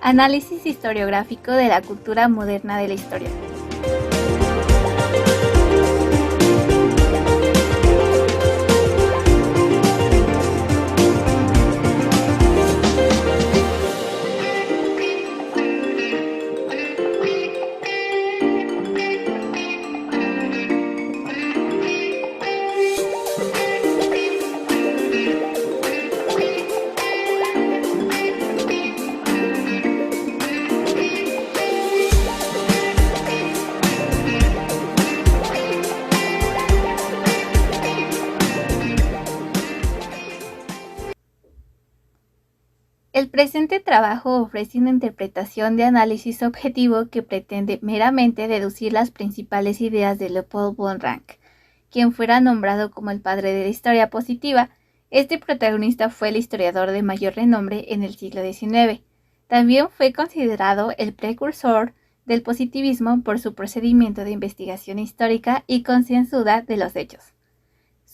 Análisis historiográfico de la cultura moderna de la historia. El presente trabajo ofrece una interpretación de análisis objetivo que pretende meramente deducir las principales ideas de Leopold von Ranke, quien fuera nombrado como el padre de la historia positiva. Este protagonista fue el historiador de mayor renombre en el siglo XIX. También fue considerado el precursor del positivismo por su procedimiento de investigación histórica y concienzuda de los hechos.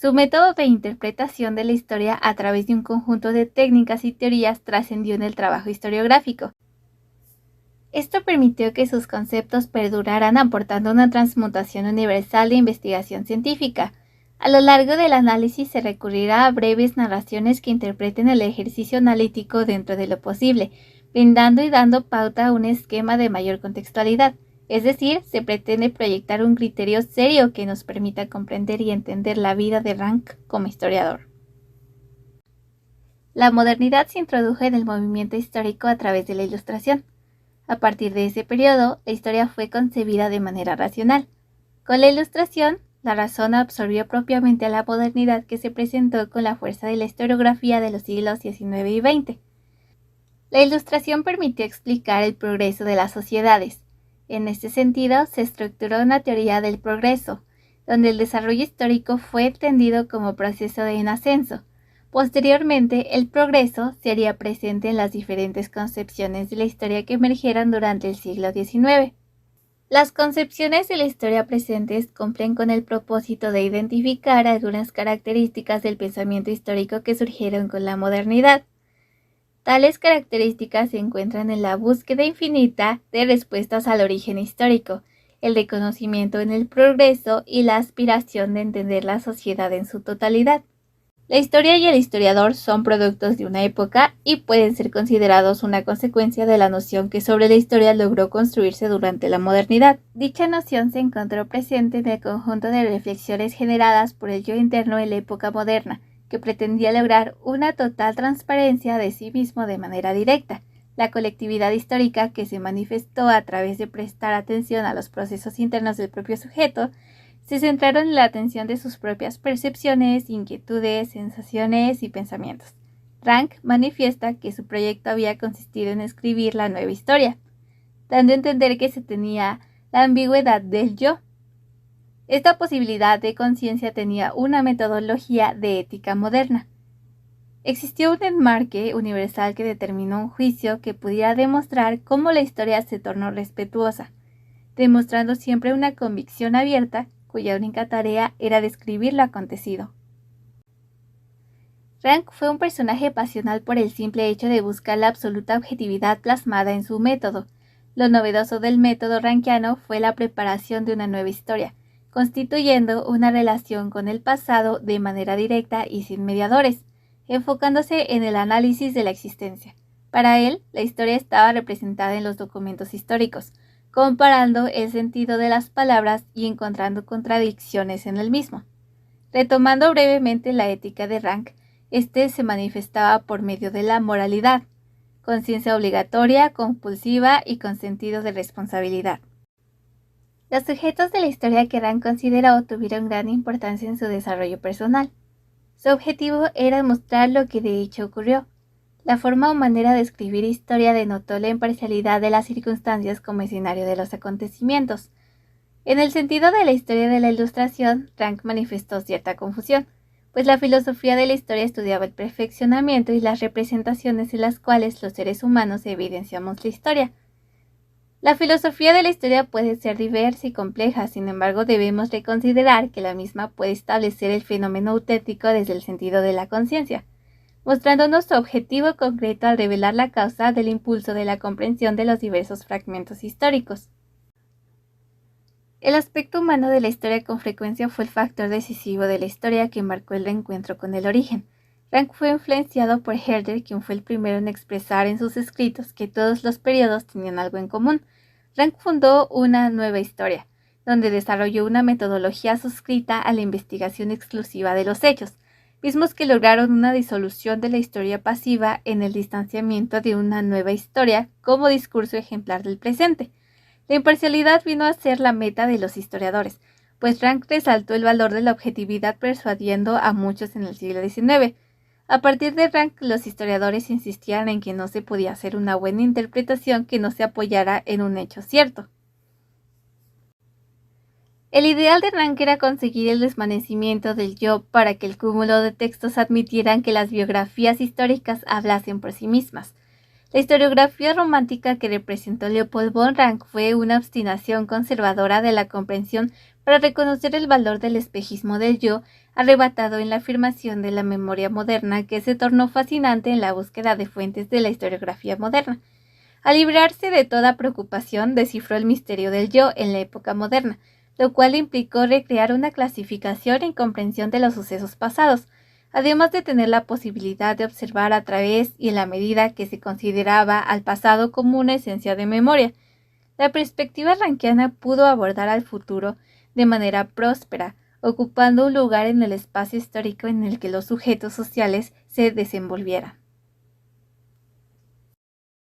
Su método de interpretación de la historia a través de un conjunto de técnicas y teorías trascendió en el trabajo historiográfico. Esto permitió que sus conceptos perduraran, aportando una transmutación universal de investigación científica. A lo largo del análisis se recurrirá a breves narraciones que interpreten el ejercicio analítico dentro de lo posible, brindando y dando pauta a un esquema de mayor contextualidad. Es decir, se pretende proyectar un criterio serio que nos permita comprender y entender la vida de Ranke como historiador. La modernidad se introdujo en el movimiento histórico a través de la Ilustración. A partir de ese periodo, la historia fue concebida de manera racional. Con la Ilustración, la razón absorbió propiamente a la modernidad que se presentó con la fuerza de la historiografía de los siglos XIX y XX. La Ilustración permitió explicar el progreso de las sociedades. En este sentido, se estructuró una teoría del progreso, donde el desarrollo histórico fue entendido como proceso en ascenso. Posteriormente, el progreso se haría presente en las diferentes concepciones de la historia que emergieron durante el siglo XIX. Las concepciones de la historia presentes cumplen con el propósito de identificar algunas características del pensamiento histórico que surgieron con la modernidad. Tales características se encuentran en la búsqueda infinita de respuestas al origen histórico, el reconocimiento en el progreso y la aspiración de entender la sociedad en su totalidad. La historia y el historiador son productos de una época y pueden ser considerados una consecuencia de la noción que sobre la historia logró construirse durante la modernidad. Dicha noción se encontró presente en el conjunto de reflexiones generadas por el yo interno en la época moderna, que pretendía lograr una total transparencia de sí mismo de manera directa. La colectividad histórica, que se manifestó a través de prestar atención a los procesos internos del propio sujeto, se centraron en la atención de sus propias percepciones, inquietudes, sensaciones y pensamientos. Ranke manifiesta que su proyecto había consistido en escribir la nueva historia, dando a entender que se tenía la ambigüedad del yo. Esta posibilidad de conciencia tenía una metodología de ética moderna. Existió un enmarque universal que determinó un juicio que pudiera demostrar cómo la historia se tornó respetuosa, demostrando siempre una convicción abierta cuya única tarea era describir lo acontecido. Ranke fue un personaje pasional por el simple hecho de buscar la absoluta objetividad plasmada en su método. Lo novedoso del método rankiano fue la preparación de una nueva historia, constituyendo una relación con el pasado de manera directa y sin mediadores, enfocándose en el análisis de la existencia. Para él, la historia estaba representada en los documentos históricos, comparando el sentido de las palabras y encontrando contradicciones en el mismo. Retomando brevemente la ética de Ranke, este se manifestaba por medio de la moralidad, conciencia obligatoria, compulsiva y con sentido de responsabilidad. Los sujetos de la historia que Ranke consideró tuvieron gran importancia en su desarrollo personal. Su objetivo era mostrar lo que de hecho ocurrió. La forma o manera de escribir historia denotó la imparcialidad de las circunstancias como escenario de los acontecimientos. En el sentido de la historia de la Ilustración, Ranke manifestó cierta confusión, pues la filosofía de la historia estudiaba el perfeccionamiento y las representaciones en las cuales los seres humanos evidenciamos la historia. La filosofía de la historia puede ser diversa y compleja, sin embargo debemos reconsiderar que la misma puede establecer el fenómeno auténtico desde el sentido de la conciencia. mostrándonos su objetivo concreto al revelar la causa del impulso de la comprensión de los diversos fragmentos históricos. El aspecto humano de la historia con frecuencia fue el factor decisivo de la historia que marcó el reencuentro con el origen. Rank fue influenciado por Herder, quien fue el primero en expresar en sus escritos que todos los periodos tenían algo en común. Rank fundó una nueva historia, donde desarrolló una metodología suscrita a la investigación exclusiva de los hechos, mismos que lograron una disolución de la historia pasiva en el distanciamiento de una nueva historia como discurso ejemplar del presente. La imparcialidad vino a ser la meta de los historiadores, pues Rank resaltó el valor de la objetividad persuadiendo a muchos en el siglo XIX. A partir de Rank, los historiadores insistían en que no se podía hacer una buena interpretación que no se apoyara en un hecho cierto. El ideal de Rank era conseguir el desvanecimiento del yo para que el cúmulo de textos admitieran que las biografías históricas hablasen por sí mismas. La historiografía romántica que representó Leopold von Ranke fue una obstinación conservadora de la comprensión para reconocer el valor del espejismo del yo, arrebatado en la afirmación de la memoria moderna que se tornó fascinante en la búsqueda de fuentes de la historiografía moderna. Al librarse de toda preocupación, descifró el misterio del yo en la época moderna, lo cual implicó recrear una clasificación y comprensión de los sucesos pasados, además de tener la posibilidad de observar a través y en la medida que se consideraba al pasado como una esencia de memoria. La perspectiva rankiana pudo abordar al futuro de manera próspera, ocupando un lugar en el espacio histórico en el que los sujetos sociales se desenvolvieran.